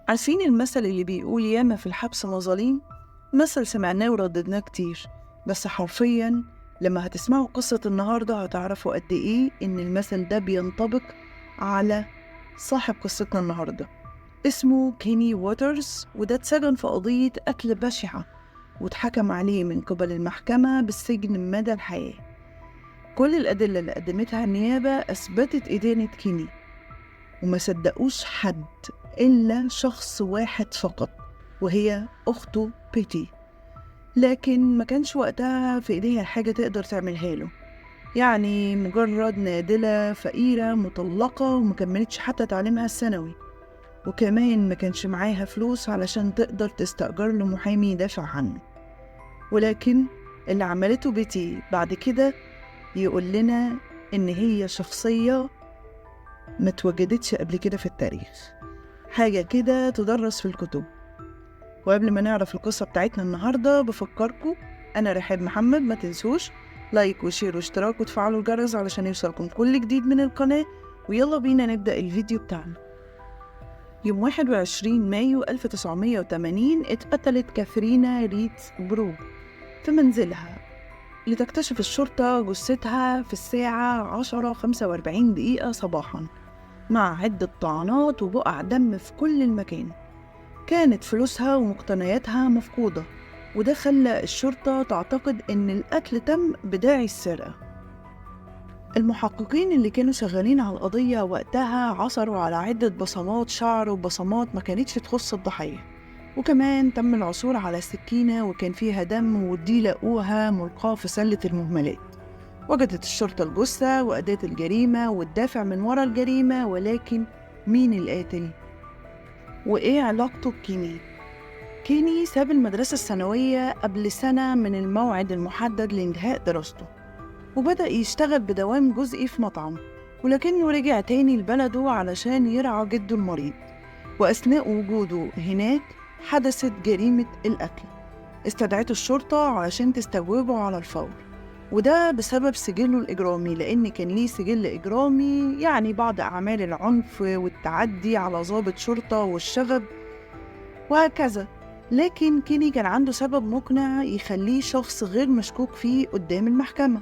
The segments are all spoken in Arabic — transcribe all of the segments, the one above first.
عارفين المثل اللي بيقول ياما في الحبس مظاليم؟ مثل سمعناه ورددناه كتير، بس حرفيا لما هتسمعوا قصة النهاردة هتعرفوا قد ايه ان المثل ده بينطبق على صاحب قصتنا النهاردة. اسمه كيني ووترز، وده اتسجن في قضية قتل بشعة واتحكم عليه من قبل المحكمة بالسجن مدى الحياة. كل الأدلة اللي قدمتها النيابة أثبتت إدانة كيني، وما صدقوش حد إلا شخص واحد فقط، وهي أخته بيتي. لكن ما كانش وقتها في إيديها حاجة تقدر تعملها له، يعني مجرد نادلة فقيرة مطلقة ومكملتش حتى تعليمها الثانوي، وكمان ما كانش معاها فلوس علشان تقدر تستأجر له محامي يدافع عنه. ولكن اللي عملته بيتي بعد كده يقول لنا إن هي شخصية ما اتوجدتش قبل كده في التاريخ، حاجة كده تدرس في الكتب. وقبل ما نعرف القصة بتاعتنا النهاردة بفكركم، أنا رحاب محمد، ما تنسوش لايك وشير واشتراك وتفعلوا الجرس علشان يوصلكم كل جديد من القناة. ويلا بينا نبدأ الفيديو بتاعنا. يوم 21 مايو 1980 اتقتلت كاثرينا ريتز برو في منزلها، لتكتشف الشرطة جثتها في الساعة 10:45 صباحا مع عدة طعنات وبقع دم في كل المكان. كانت فلوسها ومقتنياتها مفقودة، وده خلى الشرطة تعتقد إن القتل تم بداعي السرقة. المحققين اللي كانوا شغالين على القضية وقتها عثروا على عدة بصمات شعر وبصمات ما كانتش تخص الضحية، وكمان تم العثور على سكينة وكان فيها دم، ودي لقوها ملقاة في سلة المهملات. وجدت الشرطة الجثة وأداة الجريمة والدافع من وراء الجريمة، ولكن مين القاتل؟ وإيه علاقته بكيني؟ كيني ساب المدرسة الثانوية قبل سنة من الموعد المحدد لإنهاء دراسته، وبدأ يشتغل بدوام جزئي في مطعم، ولكنه رجع تاني لبلده علشان يرعى جده المريض. وأثناء وجوده هناك حدثت جريمة القتل، استدعته الشرطة علشان تستجوبه على الفور، وده بسبب سجله الإجرامي، لأن كان ليه سجل إجرامي، يعني بعض أعمال العنف والتعدي على ضابط شرطة والشغب وهكذا. لكن كيني كان عنده سبب مقنع يخليه شخص غير مشكوك فيه قدام المحكمة،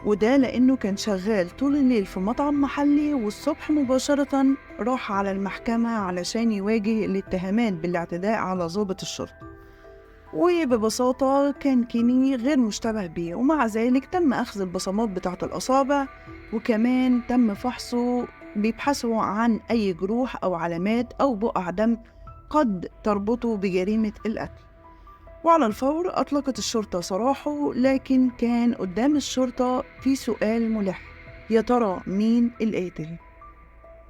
وده لأنه كان شغال طول الليل في مطعم محلي، والصبح مباشرة راح على المحكمة علشان يواجه الاتهامات بالاعتداء على ضابط الشرطة. وببساطة كان كيني غير مشتبه بيه، ومع ذلك تم أخذ البصمات بتاعة الأصابع، وكمان تم فحصه بيبحثوا عن أي جروح أو علامات أو بقع دم قد تربطه بجريمة القتل. وعلى الفور أطلقت الشرطة سراحه، لكن كان قدام الشرطة في سؤال ملح: يا ترى مين القاتل؟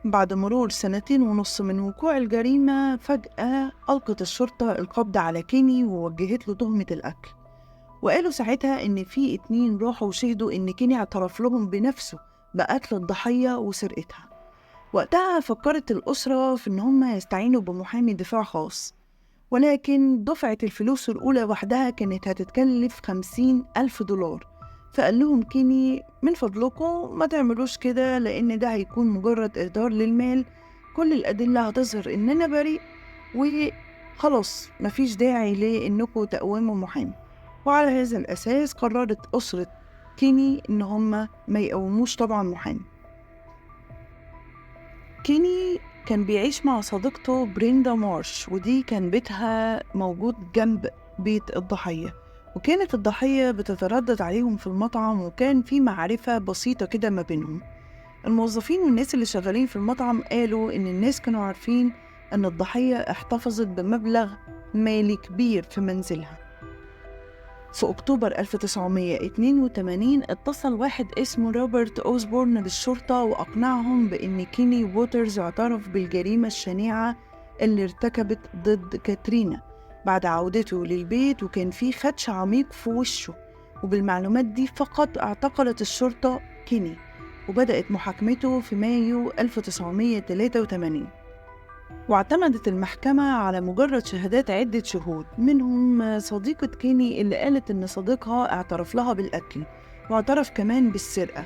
بعد مرور 2.5 سنين من وقوع الجريمة، فجأة ألقت الشرطة القبض على كيني ووجهت له تهمة القتل، وقالوا ساعتها إن في 2 راحوا وشهدوا إن كيني اعترف لهم بنفسه بقتل الضحية وسرقتها. وقتها فكرت الأسرة في إن هم يستعينوا بمحامي دفاع خاص، ولكن دفعة الفلوس الأولى وحدها كانت هتتكلف 50,000 دولار. فقال لهم كيني: من فضلكم ما تعملوش كده، لأن ده هيكون مجرد إهدار للمال، كل الأدلة هتظهر إننا بريء، وخلاص مفيش داعي لإنكم تقوموا محامي. وعلى هذا الأساس قررت أسرة كيني إن هم ما يقوموش طبعا محامي. كيني كان بيعيش مع صديقته بريندا مارش، ودي كان بيتها موجود جنب بيت الضحية، وكانت الضحية بتتردد عليهم في المطعم، وكان في معرفة بسيطة كده ما بينهم. الموظفين والناس اللي شغالين في المطعم قالوا إن الناس كانوا عارفين أن الضحية احتفظت بمبلغ مالي كبير في منزلها. في أكتوبر 1982 اتصل واحد اسمه روبرت أوزبورن بالشرطة وأقنعهم بأن كيني ووترز اعترف بالجريمة الشنيعة اللي ارتكبت ضد كاترينا بعد عودته للبيت، وكان فيه خدش عميق في وشه. وبالمعلومات دي فقط اعتقلت الشرطة كيني، وبدأت محاكمته في مايو 1983. واعتمدت المحكمة على مجرد شهادات عدة شهود، منهم صديقة كيني اللي قالت إن صديقها اعترف لها بالقتل واعترف كمان بالسرقة.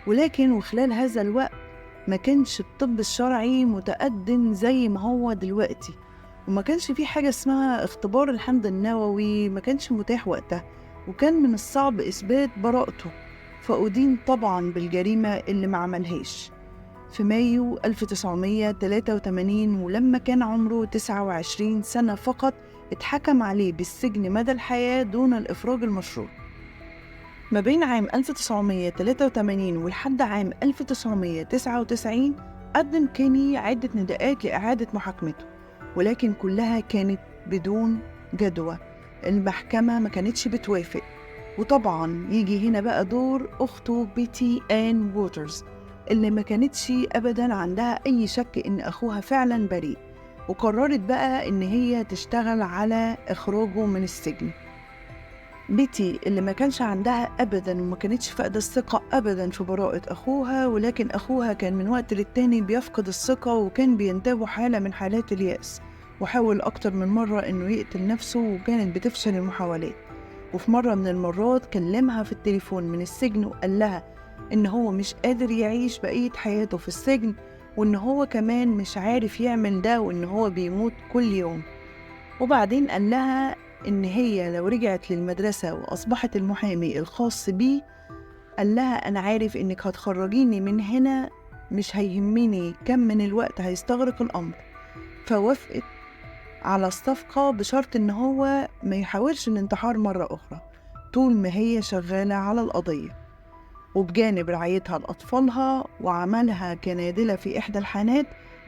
ولكن وخلال هذا الوقت ما كانش الطب الشرعي متقدم زي ما هو دلوقتي، وما كانش في حاجة اسمها اختبار الحمض النووي، ما كانش متاح وقتها، وكان من الصعب إثبات براءته، فأدين طبعا بالجريمة اللي ما عملهاش. في مايو 1983 ولما كان عمره 29 سنة فقط اتحكم عليه بالسجن مدى الحياة دون الإفراج المشروط. ما بين عام 1983 ولحد عام 1999 قدم كيني عدة نداءات لإعادة محاكمته، ولكن كلها كانت بدون جدوى. المحكمة ما كانتش بتوافق. وطبعا يجي هنا بقى دور أخته بيتي آن ووترز اللي ما كانتش أبدا عندها أي شك إن أخوها فعلا بريء، وقررت بقى إن هي تشتغل على إخراجه من السجن. بيتي اللي ما كانش عندها أبدا وما كانتش فاقدة الثقة أبدا في براءة أخوها، ولكن أخوها كان من وقت للتاني بيفقد الثقة وكان بينتابه حالة من حالات اليأس، وحاول أكتر من مرة إنه يقتل نفسه وكانت بتفشل المحاولات. وفي مرة من المرات كلمها في التليفون من السجن وقال لها إن هو مش قادر يعيش بقية حياته في السجن، وإن هو كمان مش عارف يعمل ده، وإن هو بيموت كل يوم. وبعدين قال لها إن هي لو رجعت للمدرسة وأصبحت المحامي الخاص بيه، قال لها أنا عارف إنك هتخرجيني من هنا، مش هيهمني كم من الوقت هيستغرق الأمر. فوافقت على الصفقة بشرط إن هو ما يحاولش الانتحار مرة أخرى طول ما هي شغالة على القضية، وبجانب رعايتها لأطفالها وعملها كنادلة في إحدى الحانات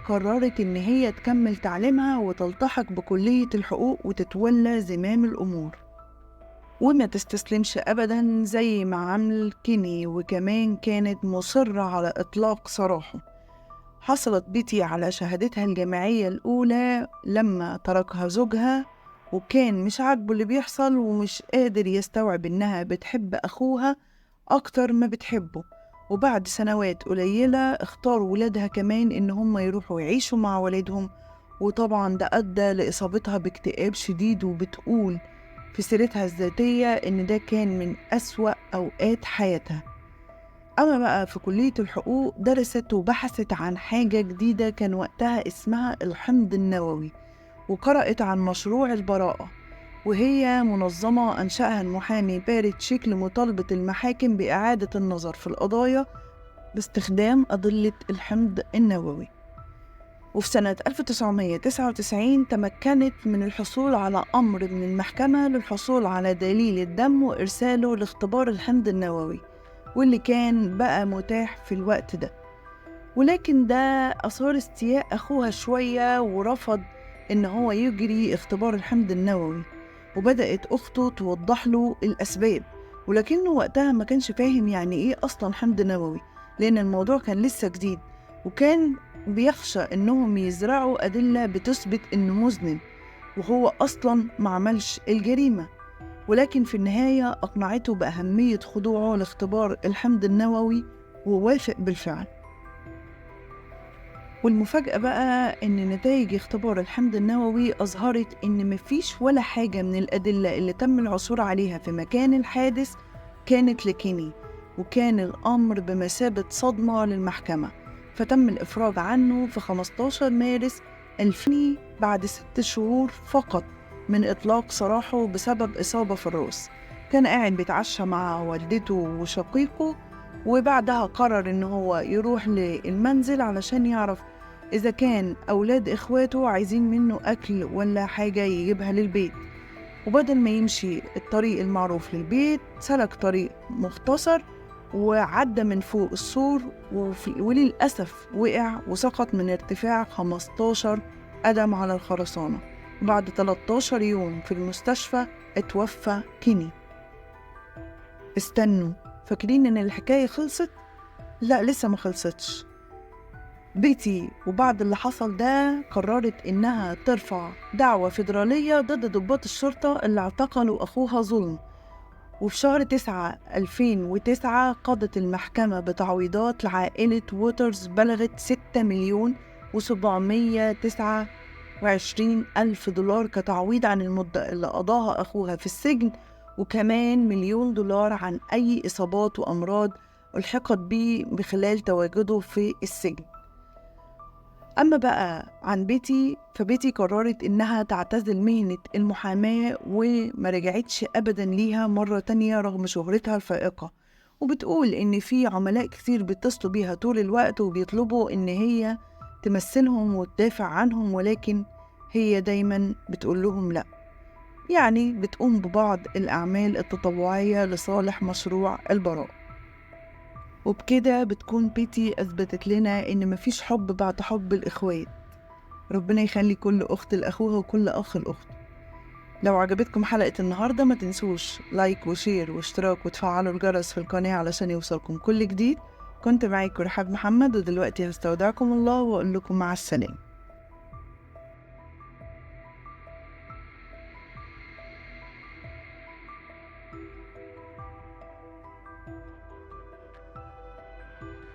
قررت إن هي تكمل تعليمها وتلتحق بكلية الحقوق وتتولى زمام الأمور، وما تستسلمش أبدا زي ما عمل كيني، وكمان كانت مصرة على إطلاق سراحه. حصلت بيتي على شهادتها الجامعية الأولى لما تركها زوجها، وكان مش عاجبه اللي بيحصل ومش قادر يستوعب إنها بتحب أخوها أكتر ما بتحبه. وبعد سنوات قليلة اختاروا ولادها كمان إن هم يروحوا يعيشوا مع والدهم، وطبعا ده أدى لإصابتها باكتئاب شديد، وبتقول في سيرتها الذاتية إن ده كان من أسوأ أوقات حياتها. أما بقى في كلية الحقوق درست وبحثت عن حاجة جديدة كان وقتها اسمها الحمض النووي، وقرأت عن مشروع البراءة، وهي منظمة أنشأها المحامي باريت شيك لمطالبة المحاكم بإعادة النظر في القضايا باستخدام أدلة الحمض النووي. وفي سنة 1999 تمكنت من الحصول على أمر من المحكمة للحصول على دليل الدم وإرساله لاختبار الحمض النووي، واللي كان بقى متاح في الوقت ده. ولكن ده أثار استياء أخوها شوية ورفض إن هو يجري اختبار الحمض النووي، وبدأت أخته توضح له الأسباب، ولكنه وقتها ما كانش فاهم يعني إيه أصلا حمض نووي، لأن الموضوع كان لسه جديد، وكان بيخشى إنهم يزرعوا أدلة بتثبت إنه مذنب وهو أصلا ما عملش الجريمة. ولكن في النهاية أقنعته بأهمية خضوعه لاختبار الحمض النووي ووافق بالفعل. والمفاجأة بقى إن نتائج اختبار الحمض النووي أظهرت إن مفيش ولا حاجة من الأدلة اللي تم العثور عليها في مكان الحادث كانت لكيني، وكان الأمر بمثابة صدمة للمحكمة، فتم الإفراج عنه في 15 مارس 2000 بعد 6 شهور فقط من إطلاق سراحه بسبب إصابة في الرأس. كان قاعد بيتعشى مع والدته وشقيقه، وبعدها قرر إن هو يروح للمنزل علشان يعرف إذا كان أولاد إخواته عايزين منه أكل ولا حاجة يجيبها للبيت. وبدل ما يمشي الطريق المعروف للبيت سلك طريق مختصر وعدى من فوق السور، وللأسف وقع وسقط من ارتفاع 15 قدم على الخرسانة. بعد 13 يوم في المستشفى اتوفى كيني. استنوا، فاكرين إن الحكاية خلصت؟ لا، لسه ما خلصتش. بيتي وبعد اللي حصل ده قررت إنها ترفع دعوى فيدرالية ضد ضباط الشرطة اللي اعتقلوا أخوها ظلم. وفي شهر 9 2009 قضت المحكمة بتعويضات لعائلة ووترز بلغت 6,729,000 دولار كتعويض عن المدة اللي قضاها أخوها في السجن، وكمان $1,000,000 عن أي إصابات وأمراض ألحقت بيه بخلال تواجده في السجن. أما بقى عن بيتي، فبيتي قررت إنها تعتزل مهنة المحاماة وما رجعتش أبدا ليها مرة تانية رغم شهرتها الفائقة، وبتقول إن في عملاء كتير بيتصلوا بيها طول الوقت وبيطلبوا إن هي تمثلهم وتدافع عنهم، ولكن هي دايما بتقول لهم لأ، يعني بتقوم ببعض الأعمال التطوعية لصالح مشروع البراء. وبكده بتكون بيتي أثبتت لنا إن مفيش حب بعد حب الإخوات. ربنا يخلي كل أخت لأخوها وكل أخ لأخته. لو عجبتكم حلقة النهاردة ما تنسوش لايك وشير واشتراك وتفعلوا الجرس في القناة علشان يوصلكم كل جديد. كنت معاكم رحاب محمد، ودلوقتي هستودعكم الله وأقول لكم مع السلامة.